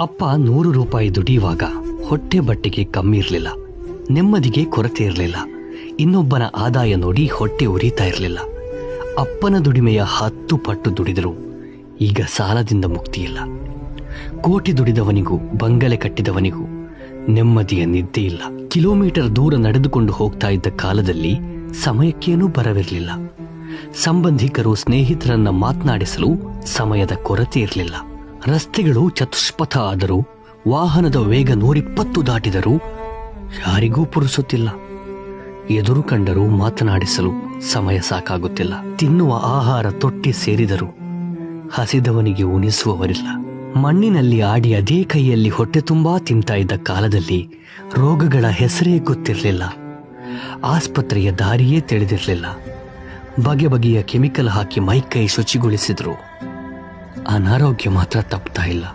ಅಪ್ಪ 100 ರೂಪಾಯಿ ದುಡಿಯುವಾಗ ಹೊಟ್ಟೆ ಬಟ್ಟೆಗೆ ಕಮ್ಮಿ ಇರಲಿಲ್ಲ, ನೆಮ್ಮದಿಗೆ ಕೊರತೆ ಇರಲಿಲ್ಲ. ಇನ್ನೊಬ್ಬನ ಆದಾಯ ನೋಡಿ ಹೊಟ್ಟೆ ಉರಿತಾ ಇರಲಿಲ್ಲ. ಅಪ್ಪನ ದುಡಿಮೆಯ 10 ಪಟ್ಟು ದುಡಿದರೂ ಈಗ ಸಾಲದಿಂದ ಮುಕ್ತಿಯಿಲ್ಲ. ಕೋಟಿ ದುಡಿದವನಿಗೂ ಬಂಗಲೆ ಕಟ್ಟಿದವನಿಗೂ ನೆಮ್ಮದಿಯ ನಿದ್ದೆ ಇಲ್ಲ. ಕಿಲೋಮೀಟರ್ ದೂರ ನಡೆದುಕೊಂಡು ಹೋಗ್ತಾ ಇದ್ದ ಕಾಲದಲ್ಲಿ ಸಮಯಕ್ಕೇನೂ ಬರವಿರಲಿಲ್ಲ. ಸಂಬಂಧಿಕರು ಸ್ನೇಹಿತರನ್ನ ಮಾತನಾಡಿಸಲು ಸಮಯದ ಕೊರತೆ ಇರಲಿಲ್ಲ. ರಸ್ತೆಗಳು ಚತುಷ್ಪಥ ಆದರೂ, ವಾಹನದ ವೇಗ 120 ದಾಟಿದರೂ ಯಾರಿಗೂ ಪುರುಸುತ್ತಿಲ್ಲ. ಎದುರು ಕಂಡರೂ ಮಾತನಾಡಿಸಲು ಸಮಯ ಸಾಕಾಗುತ್ತಿಲ್ಲ. ತಿನ್ನುವ ಆಹಾರ ತೊಟ್ಟಿ ಸೇರಿದರೂ ಹಸಿದವನಿಗೆ ಉಣಿಸುವವರಿಲ್ಲ. ಮಣ್ಣಿನಲ್ಲಿ ಆಡಿ ಅದೇ ಕೈಯಲ್ಲಿ ಹೊಟ್ಟೆ ತುಂಬಾ ತಿಂತಾ ಇದ್ದ ಕಾಲದಲ್ಲಿ ರೋಗಗಳ ಹೆಸರೇ ಗೊತ್ತಿರಲಿಲ್ಲ. ಆಸ್ಪತ್ರೆಯ ದಾರಿಯೇ ತಿಳಿದಿರಲಿಲ್ಲ. ಬಗೆ ಬಗೆಯ ಕೆಮಿಕಲ್ ಹಾಕಿ ಮೈಕೈ ಶುಚಿಗೊಳಿಸಿದ್ರು, ಅನಾರೋಗ್ಯ ಮಾತ್ರ ತಪ್ತಾ ಇಲ್ಲ.